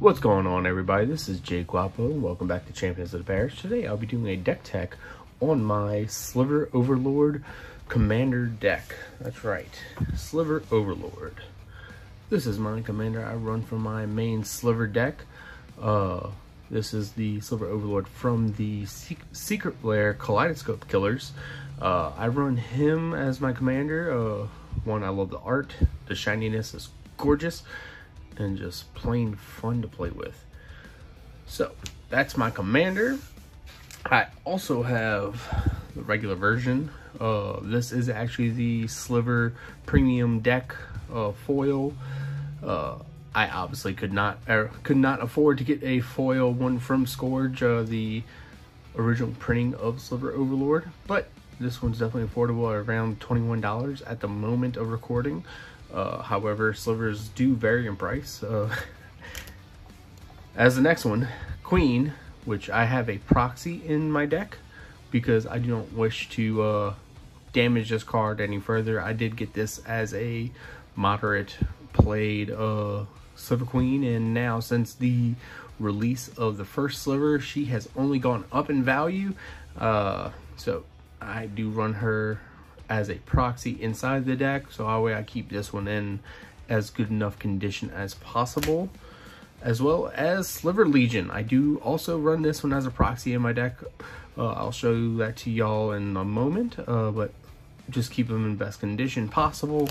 What's going on, everybody? This is Jay Guapo. Welcome back to Champions of the Parish. Today I'll be doing a deck tech on my Sliver Overlord Commander deck. That's right, Sliver Overlord. This is my commander I run for my main Sliver deck. This is the Sliver Overlord from the Secret Lair Kaleidoscope Killers. I run him as my commander. One, I love the art. The shininess is gorgeous and just plain fun to play with. So that's my commander. I also have the regular version. This is actually the Sliver Premium deck foil. I obviously could not afford to get a foil one from Scourge, the original printing of Sliver Overlord, but this one's definitely affordable at around $21 at the moment of recording. However, slivers do vary in price. As the next one, Queen, which I have a proxy in my deck because I do not wish to damage this card any further. I did get this as a moderate played Sliver Queen, and now since the release of the first Sliver, she has only gone up in value. So I do run her as a proxy inside the deck, so that way I keep this one in as good enough condition as possible. As well as Sliver Legion, I do also run this one as a proxy in my deck. I'll show that to y'all in a moment, but just keep them in best condition possible.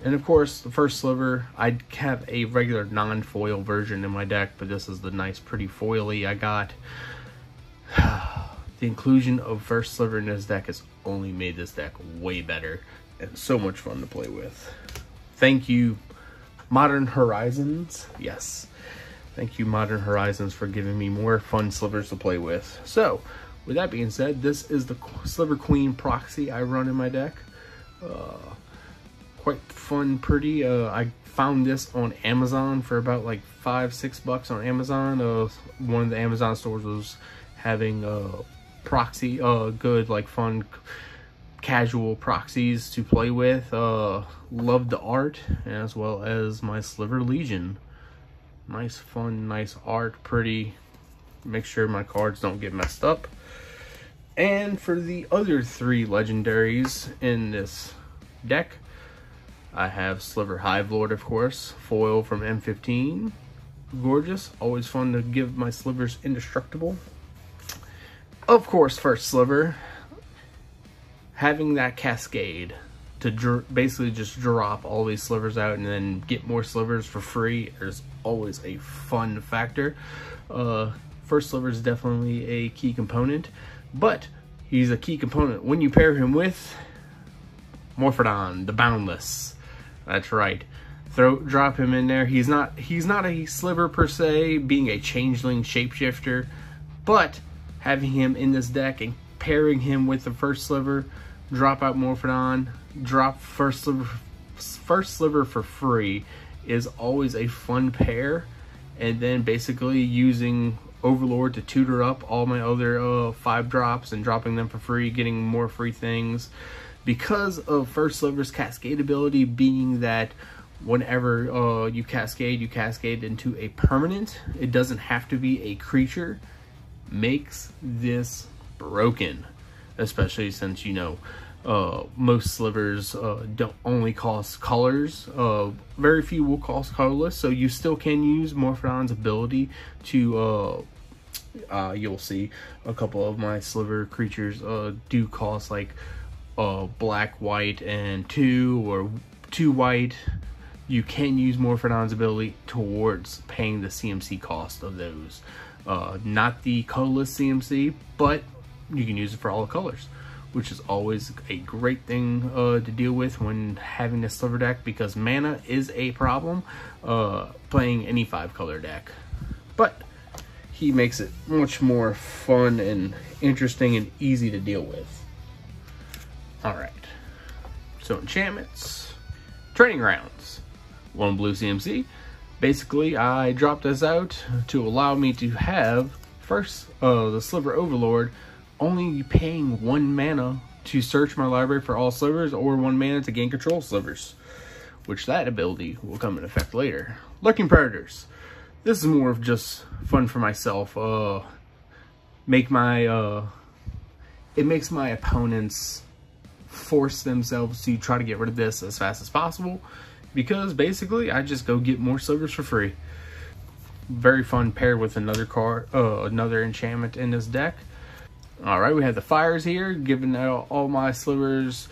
And of course, the first Sliver, I have a regular non-foil version in my deck, but this is the nice pretty foily I got. The inclusion of first Sliver in this deck has only made this deck way better and so much fun to play with. Thank you, Modern Horizons. Yes, thank you, Modern Horizons, for giving me more fun slivers to play with. So, with that being said, this is the Sliver Queen proxy I run in my deck. Quite fun, pretty. I found this on Amazon for about like $5-6 on Amazon. One of the Amazon stores was having proxy, good, like, fun casual proxies to play with. Loved the art, as well as my Sliver Legion. Nice, fun, nice art, pretty. Make sure my cards don't get messed up. And for the other three legendaries in this deck, I have Sliver Overlord, of course, foil from M15. Gorgeous, always fun to give my slivers indestructible. Of course, first Sliver, having that cascade to basically just drop all these slivers out and then get more slivers for free is always a fun factor. First Sliver is definitely a key component, but he's a key component when you pair him with Morphodon, the Boundless. That's right. Drop him in there. He's not a sliver per se, being a changeling shapeshifter, but having him in this deck and pairing him with the first Sliver, drop out Morphodon, drop first Sliver for free is always a fun pair. And then basically using Overlord to tutor up all my other 5 drops and dropping them for free, getting more free things. Because of first Sliver's cascade ability being that whenever you cascade into a permanent, it doesn't have to be a creature, makes this broken. Especially since, you know, most slivers don't only cost colors. Very few will cost colorless, so you still can use Morphodon's ability to you'll see a couple of my sliver creatures do cost like black, white, and 2, or 2 white. You can use Morphodon's ability towards paying the CMC cost of those. Not the colorless CMC, but you can use it for all the colors, which is always a great thing to deal with when having a Sliver deck, because mana is a problem playing any 5-color deck. But he makes it much more fun and interesting and easy to deal with. Alright, so enchantments, training grounds, 1 blue CMC. Basically, I dropped this out to allow me to have first the Sliver Overlord only paying 1 mana to search my library for all slivers, or 1 mana to gain control slivers, which that ability will come in effect later. Lurking Predators. This is more of just fun for myself. It makes my opponents force themselves to try to get rid of this as fast as possible, because basically I just go get more slivers for free. Very fun paired with another card, another enchantment in this deck. All right, we have the fires here, giving all my slivers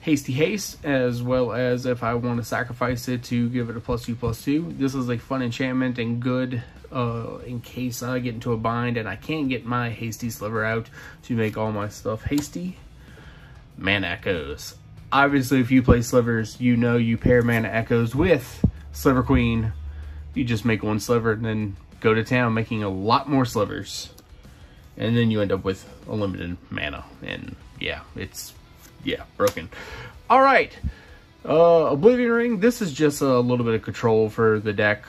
hasty haste, as well as if I want to sacrifice it to give it a +2/+2. This is a fun enchantment and good in case I get into a bind and I can't get my hasty sliver out to make all my stuff hasty. Mana Echoes. Obviously, if you play slivers, you know you pair Mana Echoes with Sliver Queen. You just make one sliver and then go to town making a lot more slivers. And then you end up with unlimited mana. And yeah, it's broken. All right. Oblivion Ring. This is just a little bit of control for the deck.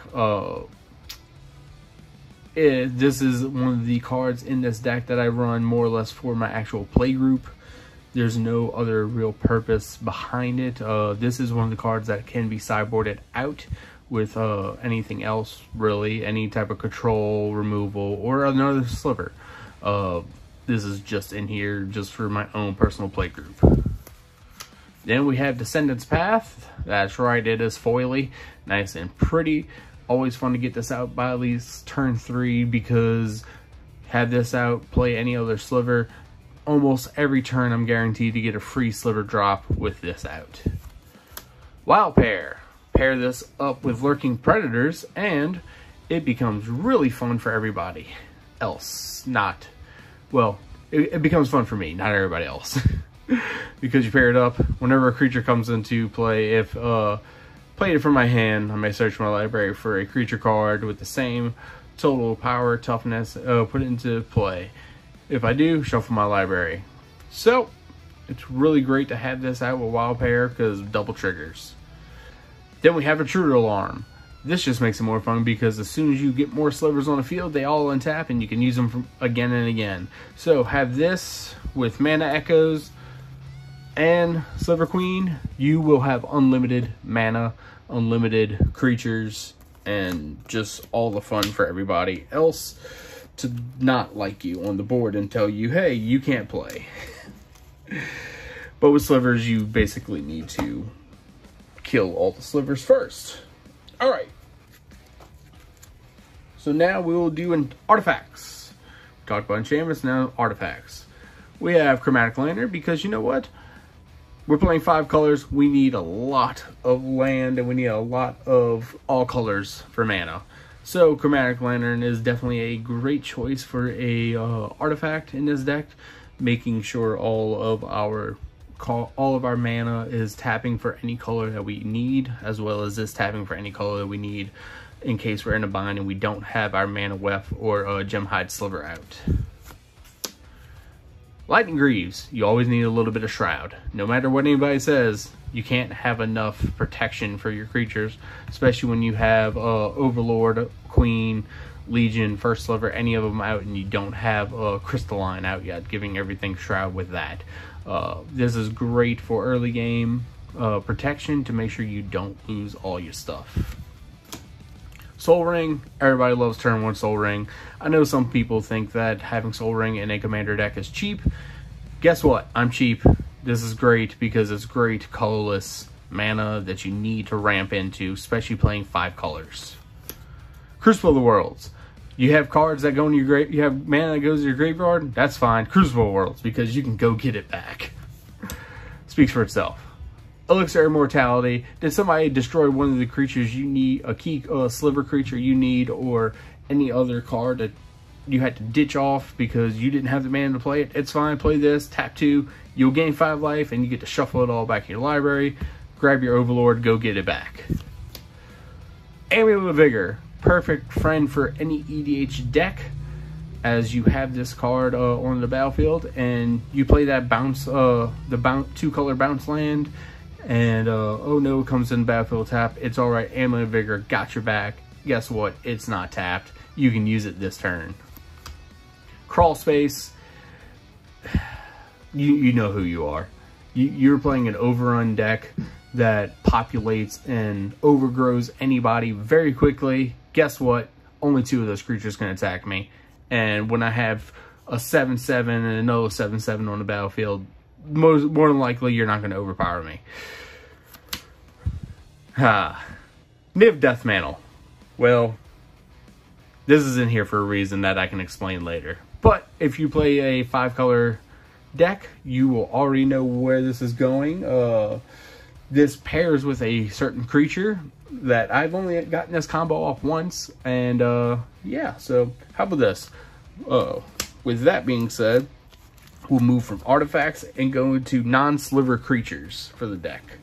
This is one of the cards in this deck that I run more or less for my actual play group. There's no other real purpose behind it. This is one of the cards that can be sideboarded out with anything else, really. Any type of control, removal, or another sliver. This is just in here just for my own personal play group. Then we have Descendant's Path. That's right, it is foily. Nice and pretty. Always fun to get this out by at least turn 3, because have this out, play any other sliver. Almost every turn I'm guaranteed to get a free sliver drop with this out. Wild Pair. Pair this up with Lurking Predators and it becomes really fun for everybody else. Not, well, it becomes fun for me, not everybody else. Because you pair it up, whenever a creature comes into play, if played it from my hand, I may search my library for a creature card with the same total power, toughness, put it into play. If I do, shuffle my library. So, it's really great to have this out with Wild Pair because double triggers. Then we have Intruder Alarm. This just makes it more fun because as soon as you get more slivers on the field, they all untap and you can use them again and again. So have this with Mana Echoes and Sliver Queen. You will have unlimited mana, unlimited creatures, and just all the fun for everybody else to not like you on the board and tell you, hey, you can't play. But with slivers, you basically need to kill all the slivers first. All right. So now we will do artifacts. We talked about enchantments, now artifacts. We have Chromatic Lantern because you know what? We're playing 5 colors. We need a lot of land and we need a lot of all colors for mana. So Chromatic Lantern is definitely a great choice for a artifact in this deck, making sure all of our mana is tapping for any color that we need, as well as this tapping for any color that we need in case we're in a bind and we don't have our Mana Weft or Gemhide Sliver out. Lightning Greaves, you always need a little bit of Shroud. No matter what anybody says, you can't have enough protection for your creatures, especially when you have Overlord, Queen, Legion, First Sliver, any of them out, and you don't have Crystalline out yet, giving everything Shroud with that. This is great for early game protection to make sure you don't lose all your stuff. Soul Ring, everybody loves turn 1 Soul Ring. I know some people think that having Soul Ring in a commander deck is cheap. Guess what? I'm cheap. This is great because it's great colorless mana that you need to ramp into, especially playing 5 colors. Crucible of the Worlds. You have cards that go in your grave, you have mana that goes to your graveyard, that's fine. Crucible of Worlds, because you can go get it back. Speaks for itself. Elixir Immortality. Did somebody destroy one of the creatures you need, a key sliver creature you need, or any other card that you had to ditch off because you didn't have the mana to play it? It's fine, play this, tap 2, you'll gain 5 life, and you get to shuffle it all back in your library, grab your Overlord, go get it back. Amulet of Vigor. Perfect friend for any EDH deck, as you have this card on the battlefield and you play that bounce, the 2-color bounce land, and oh no, it comes in the battlefield tap. It's alright, Amulet of Vigor got your back. Guess what? It's not tapped. You can use it this turn. Crawl Space. You know who you are. You're playing an overrun deck that populates and overgrows anybody very quickly. Guess what? only 2 of those creatures can attack me. And when I have a 7/7 and another 7/7 on the battlefield, more than likely you're not going to overpower me. Niv Death Mantle. Well, this is in here for a reason that I can explain later. But if you play a 5-color deck, you will already know where this is going. This pairs with a certain creature that I've only gotten this combo off once. And yeah, so how about this? With that being said, we'll move from artifacts and go into non-sliver creatures for the deck.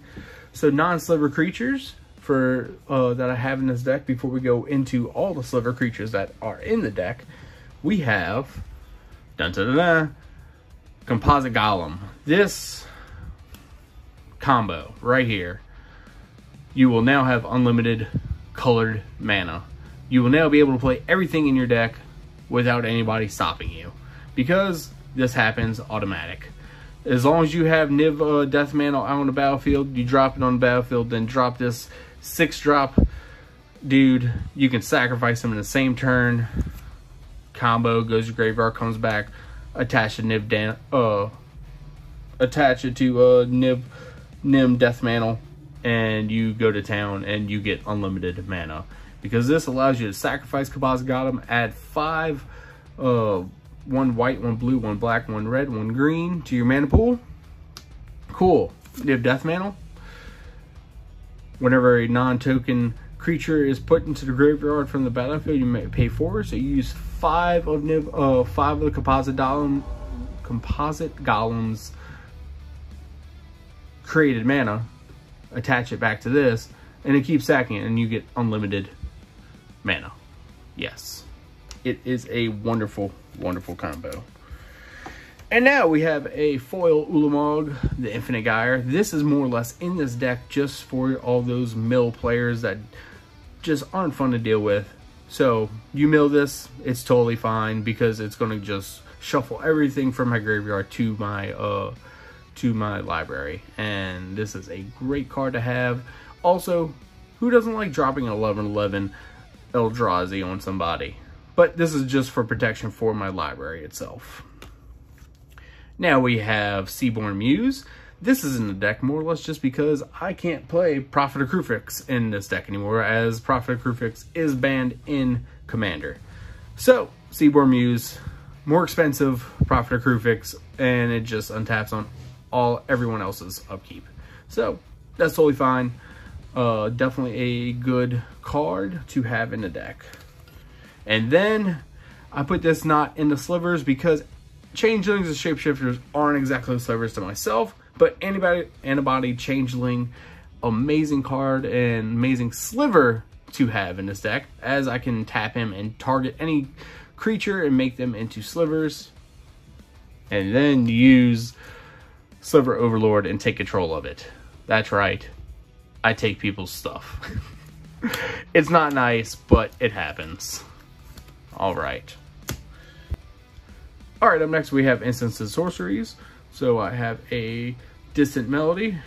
So non-sliver creatures for that I have in this deck, before we go into all the sliver creatures that are in the deck, we have composite golem. This combo right here, you will now have unlimited colored mana. You will now be able to play everything in your deck without anybody stopping you, because this happens automatic. As long as you have Niv Death Mantle out on the battlefield, you drop it on the battlefield, then drop this 6-drop dude. You can sacrifice him in the same turn. Combo goes to graveyard, comes back, attach it to Niv Death Mantle, and you go to town and you get unlimited mana. Because this allows you to sacrifice Composite Golem, add 5, 1 white, 1 blue, 1 black, 1 red, 1 green to your mana pool. Cool. Niv Death Mantle. Whenever a non-token creature is put into the graveyard from the battlefield, you may pay 4. So you use 5 of the Composite Golem's created mana, attach it back to this, and it keeps stacking it, and you get unlimited mana. Yes, it is a wonderful, wonderful combo. And now we have a foil Ulamog, the Infinite Gyre. This is more or less in this deck just for all those mill players that just aren't fun to deal with. So you mill this, it's totally fine, because it's going to just shuffle everything from my graveyard to my library. And this is a great card to have. Also, who doesn't like dropping an 11/11 Eldrazi on somebody? But this is just for protection for my library itself. Now we have Seaborn Muse. This is in the deck more or less just because I can't play Prophet of Kruphix in this deck anymore, as Prophet of Kruphix is banned in Commander. So, Seaborn Muse, more expensive Prophet of Kruphix, and it just untaps on everyone else's upkeep. So, that's totally fine. Definitely a good card to have in the deck. And then, I put this not in the slivers because Changelings and Shapeshifters aren't exactly slivers to myself, but Antibody Changeling, amazing card and amazing sliver to have in this deck, as I can tap him and target any creature and make them into slivers, and then use Sliver Overlord and take control of it. That's right, I take people's stuff. It's not nice, but it happens. Alright. Alright, up next we have Instants and Sorceries. So I have a Distant Melody,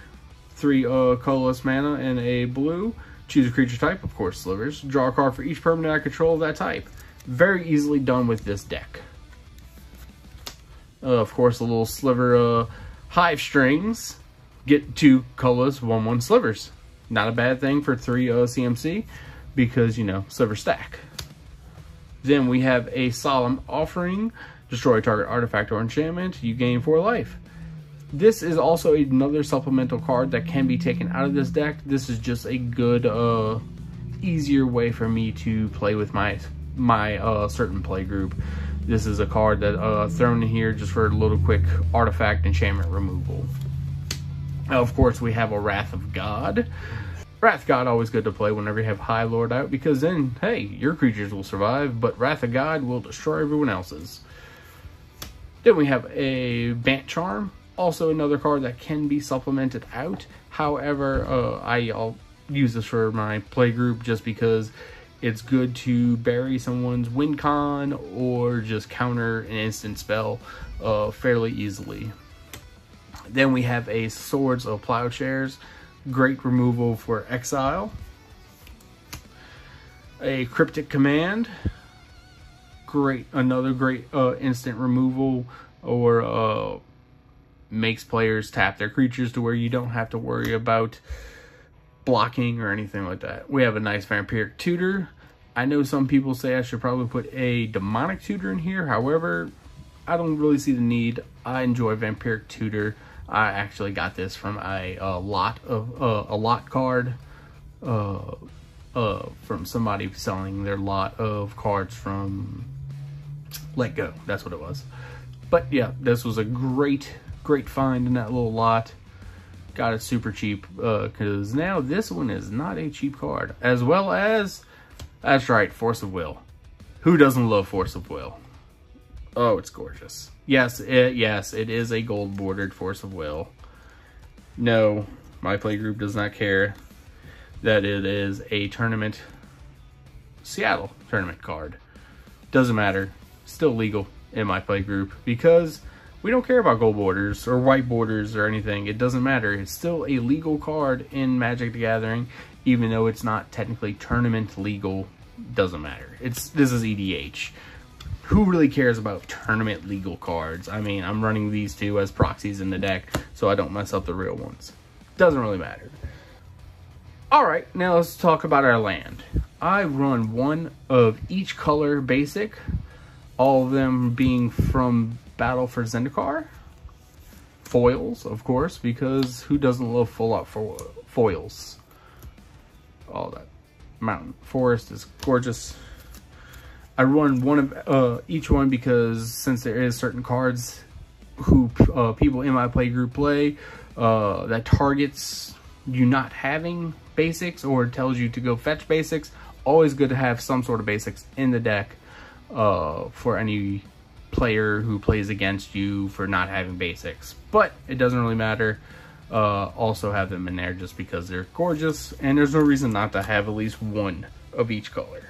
3 colorless mana and a blue. Choose a creature type, of course slivers. Draw a card for each permanent I control of that type. Very easily done with this deck. Of course, a little sliver Hive Strings. Get 2 colorless 1/1 slivers. Not a bad thing for 3 CMC, because, you know, sliver stack. Then we have a Solemn Offering. Destroy a target artifact or enchantment. You gain 4 life. This is also another supplemental card that can be taken out of this deck. This is just a good, easier way for me to play with my certain play group. This is a card that thrown in here just for a little quick artifact enchantment removal. Of course, we have a Wrath of God. Wrath of God, always good to play whenever you have High Lord out, because then, hey, your creatures will survive, but Wrath of God will destroy everyone else's. Then we have a Bant Charm, also another card that can be supplemented out. However, I'll use this for my play group just because it's good to bury someone's win con or just counter an instant spell fairly easily. Then we have a Swords of Plowshares, great removal for exile. A Cryptic Command. Great, another great instant removal, or makes players tap their creatures to where you don't have to worry about blocking or anything like that. We have a nice Vampiric Tutor. I know some people say I should probably put a Demonic Tutor in here. However, I don't really see the need. I enjoy Vampiric Tutor. I actually got this from a lot card from somebody selling their lot of cards from Let Go. That's what it was. But yeah, this was a great find in that little lot. Got it super cheap, because now this one is not a cheap card. As well as, that's right, Force of Will. Who doesn't love Force of Will? Oh, it's gorgeous. Yes, it is a gold bordered Force of Will. No, my playgroup does not care that it is a tournament, Seattle tournament card. Doesn't matter. Still legal in my playgroup, because we don't care about gold borders or white borders or anything. It doesn't matter. It's still a legal card in Magic the Gathering, even though it's not technically tournament legal. Doesn't matter. This is EDH. Who really cares about tournament legal cards? I mean, I'm running these two as proxies in the deck, so I don't mess up the real ones. Doesn't really matter. Alright, now let's talk about our land. I run one of each color basic, all of them being from Battle for Zendikar. Foils, of course, because who doesn't love full out foils? All that. Mountain Forest is gorgeous. I run one of each one because since there is certain cards who people in my play group play that targets you not having basics or tells you to go fetch basics, always good to have some sort of basics in the deck for any player who plays against you for not having basics. But it doesn't really matter. Also have them in there just because they're gorgeous, and there's no reason not to have at least one of each color.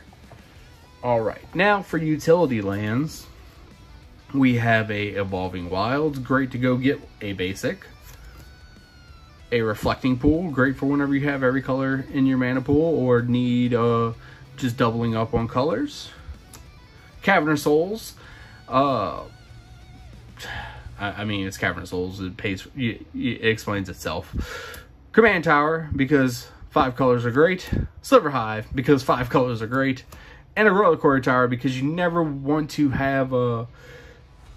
Alright, now for utility lands, we have a Evolving Wilds, great to go get a basic. A Reflecting Pool, great for whenever you have every color in your mana pool or need just doubling up on colors. Cavern Souls, I mean, it's Cavern Souls, it explains itself. Command Tower, because 5 colors are great. Sliver Hive, because 5 colors are great. And a Reliquary Tower, because you never want to have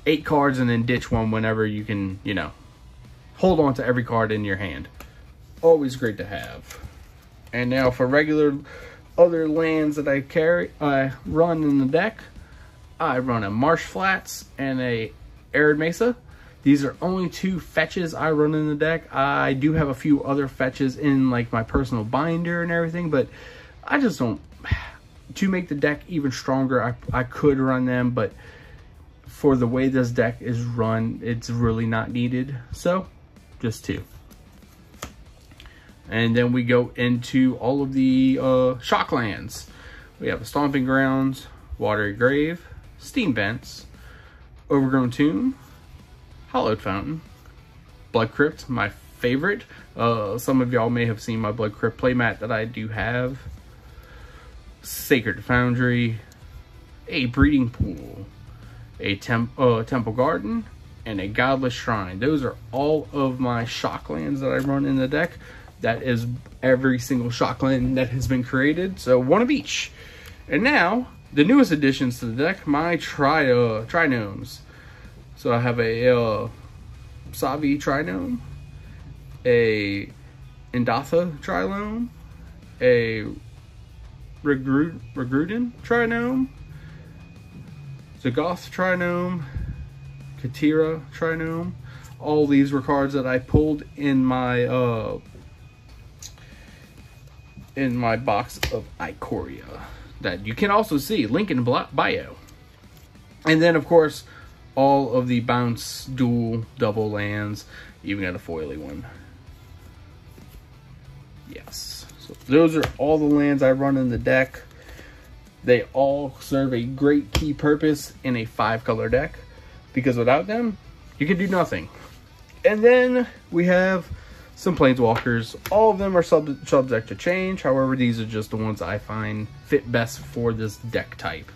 8 cards and then ditch one whenever you can, you know, hold on to every card in your hand. Always great to have. And now for regular other lands that I run in the deck, I run a Marsh Flats and a Arid Mesa. These are only 2 fetches I run in the deck. I do have a few other fetches in like my personal binder and everything, but I just don't. To make the deck even stronger, I could run them, but for the way this deck is run, it's really not needed. So, just 2. And then we go into all of the shock lands. We have a Stomping Grounds, Watery Grave, Steam Vents, Overgrown Tomb, Hallowed Fountain, Blood Crypt, my favorite. Some of y'all may have seen my Blood Crypt playmat that I do have. Sacred Foundry, a Breeding Pool, a Temple Garden, and a Godless Shrine. Those are all of my shock lands that I run in the deck. That is every single shock land that has been created, so 1 of each. And now, the newest additions to the deck, my trinomes. So I have a Savi Trinome, a Indatha Trinome, a Regruden Trinome, Zagoth Trinome, Katira Trinome. All these were cards that I pulled in my box of Ikoria that you can also see, link in bio. And then of course all of the bounce dual double lands, even got a foily one. Yes, so those are all the lands I run in the deck. They all serve a great key purpose in a 5-color deck, because without them you can do nothing. And then we have some planeswalkers. All of them are subject to change. However, these are just the ones I find fit best for this deck type.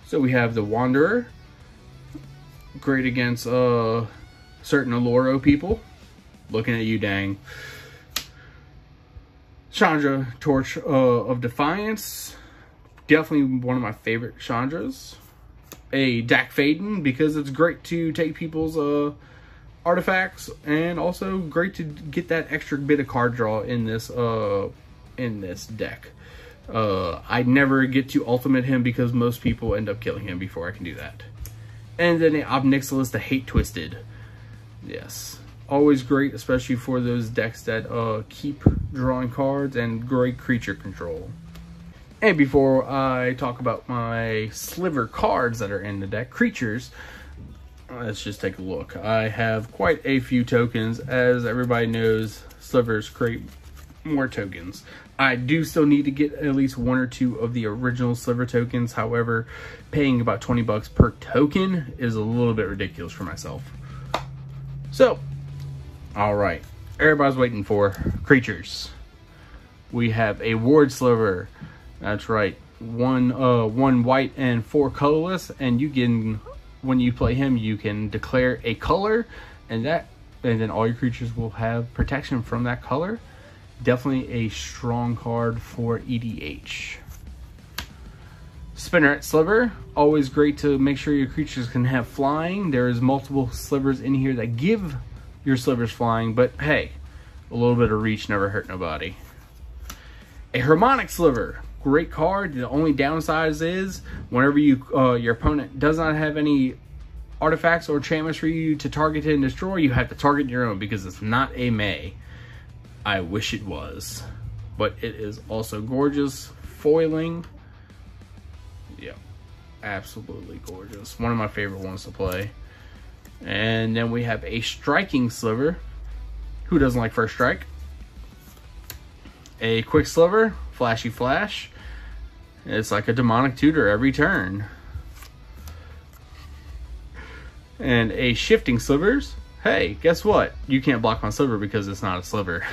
So we have the Wanderer. Great against certain Alluro people. Looking at you, dang. Chandra, Torch of Defiance. Definitely one of my favorite Chandras. A Dak Faden, because it's great to take people's artifacts, and also great to get that extra bit of card draw in this deck. I never get to ultimate him because most people end up killing him before I can do that. And then Obnixilis, the Hate Twisted. Yes, always great, especially for those decks that keep drawing cards and great creature control. And before I talk about my Sliver cards that are in the deck, creatures, let's just take a look. I have quite a few tokens. As everybody knows, Slivers create more tokens. I do still need to get at least 1 or 2 of the original Sliver tokens. However, paying about 20 bucks per token is a little bit ridiculous for myself. So, all right, everybody's waiting for creatures. We have a Ward Sliver. That's right, one white and 4 colorless, and you can, when you play him, you can declare a color, and then all your creatures will have protection from that color. Definitely a strong card for EDH. Spinneret Sliver, always great to make sure your creatures can have flying. There's multiple Slivers in here that give your Slivers flying, but hey, a little bit of reach never hurt nobody. A Harmonic Sliver, great card. The only downside is whenever you your opponent does not have any artifacts or enchantments for you to target and destroy, you have to target your own because it's not a May. I wish it was, but it is also gorgeous. Foiling, yeah, absolutely gorgeous. One of my favorite ones to play. And then we have a Striking Sliver. Who doesn't like first strike? A Quick Sliver, Flashy Flash. It's like a demonic tutor every turn. And a Shifting Slivers. Hey, guess what? You can't block my Sliver because it's not a Sliver.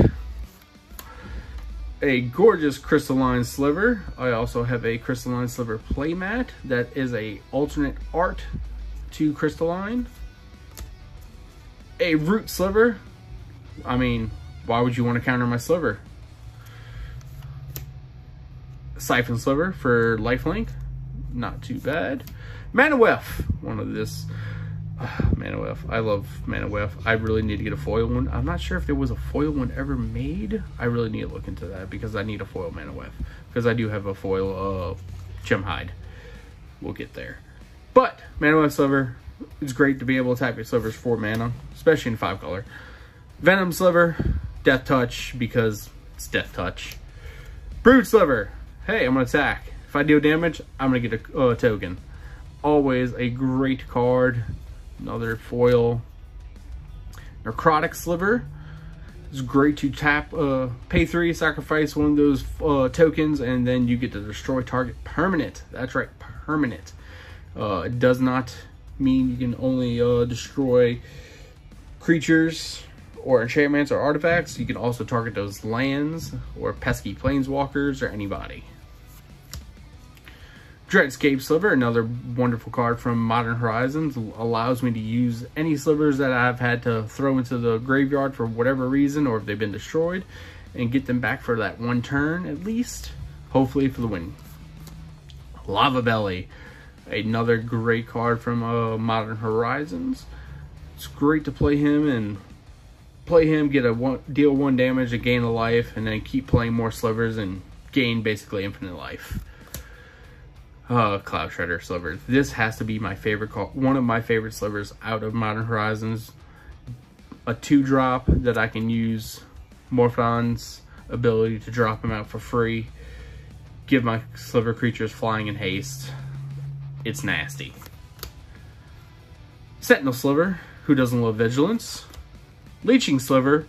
A gorgeous Crystalline Sliver. I also have a Crystalline Sliver playmat that is a alternate art to Crystalline. A Root Sliver. I mean, why would you want to counter my Sliver? Siphon Sliver for lifelink. Not too bad. Manawef. One of this. Manawef. I love Manawef. I really need to get a foil one. I'm not sure if there was a foil one ever made. I really need to look into that because I need a foil Manawef. Because I do have a foil Gemhide. We'll get there. But Manawef Sliver, it's great to be able to tap your Slivers for mana, especially in 5 color. Venom Sliver, Death Touch because it's Death Touch. Brood Sliver. Hey, I'm going to attack. If I deal damage, I'm going to get a token. Always a great card. Another foil. Necrotic Sliver. It's great to tap, pay 3, sacrifice one of those tokens, and then you get to destroy target permanent. That's right, permanent. It does not mean you can only destroy creatures or enchantments or artifacts. You can also target those lands or pesky planeswalkers or anybody. Dreadscape Sliver, another wonderful card from Modern Horizons, allows me to use any Slivers that I've had to throw into the graveyard for whatever reason, or if they've been destroyed, and get them back for that 1 turn at least, hopefully for the win. Lava Belly, another great card from Modern Horizons. It's great to play him and deal 1 damage and gain a life, and then keep playing more Slivers and gain basically infinite life. Cloud Shredder Sliver. This has to be my favorite card, one of my favorite Slivers out of Modern Horizons. A 2-drop that I can use Morphodon's ability to drop him out for free. Give my Sliver creatures flying and haste. It's nasty. Sentinel Sliver. Who doesn't love vigilance? Leeching Sliver.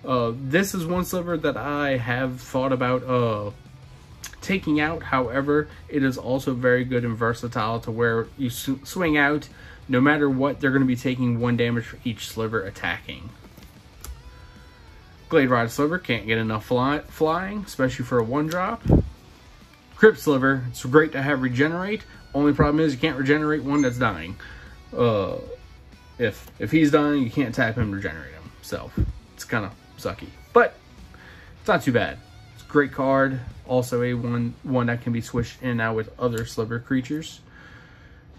This is one Sliver that I have thought about taking out. However, it is also very good and versatile to where you swing out, no matter what, they're going to be taking 1 damage for each Sliver attacking. Glade Ride Sliver, can't get enough flying, especially for a 1-drop. Crypt Sliver, it's great to have regenerate. Only problem is you can't regenerate one that's dying. If he's dying, you can't tap him to regenerate him. So it's kind of sucky, but it's not too bad. It's a great card. Also a one that can be switched in and out with other Sliver creatures.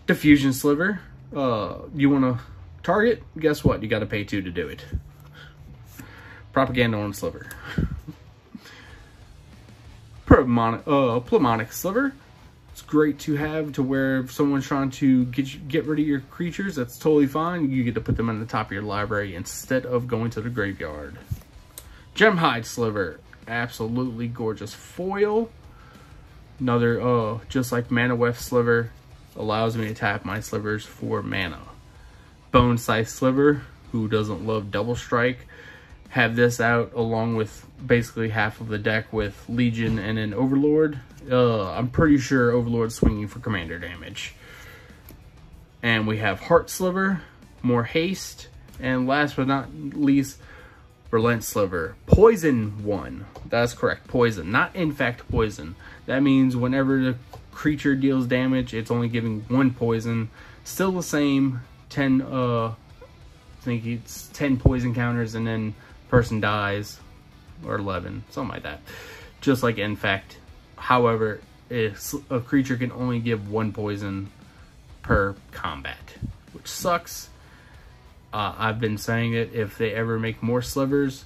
Diffusion Sliver. You want to target? Guess what? You got to pay 2 to do it. Propaganda on Sliver. Plamonic Sliver. It's great to have to where if someone's trying to get rid of your creatures, that's totally fine. You get to put them on the top of your library instead of going to the graveyard. Gemhide Sliver. Absolutely gorgeous foil. Another, just like Mana Weft Sliver, allows me to tap my slivers for mana. Bone Scythe Sliver, who doesn't love Double Strike, have this out along with basically half of the deck with Legion and an Overlord. I'm pretty sure Overlord's swinging for commander damage. And we have Heart Sliver, more haste, and last but not least, Relent Sliver. Poison 1. That's correct, poison, not infect poison. That means whenever the creature deals damage, it's only giving 1 poison. Still the same, 10, I think it's 10 poison counters, and then person dies, or 11, something like that. Just like infect. However, if a creature can only give 1 poison per combat, which sucks. I've been saying it, if they ever make more slivers,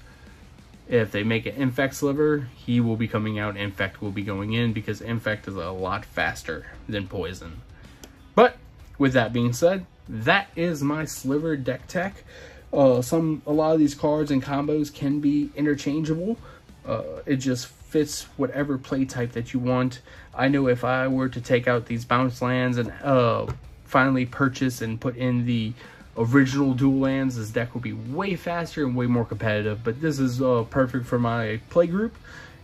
if they make an infect sliver, he will be coming out, infect will be going in, because infect is a lot faster than poison. But with that being said, that is my Sliver deck tech. A lot of these cards and combos can be interchangeable. It just fits whatever play type that you want. I know if I were to take out these bounce lands and finally purchase and put in the original dual lands, this deck would be way faster and way more competitive. But this is perfect for my play group.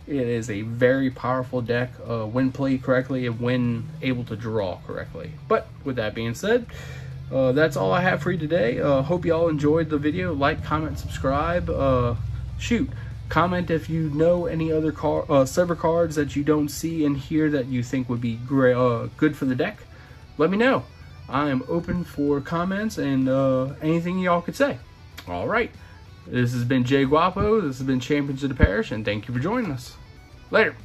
It is a very powerful deck when played correctly and when able to draw correctly. But with that being said, that's all I have for you today. Hope you all enjoyed the video. Like, comment, subscribe. Comment if you know any other Sliver cards that you don't see in here that you think would be great, good for the deck. Let me know. I am open for comments and anything y'all could say. All right. This has been Jay Guapo. This has been Champions of the Parish, and thank you for joining us. Later.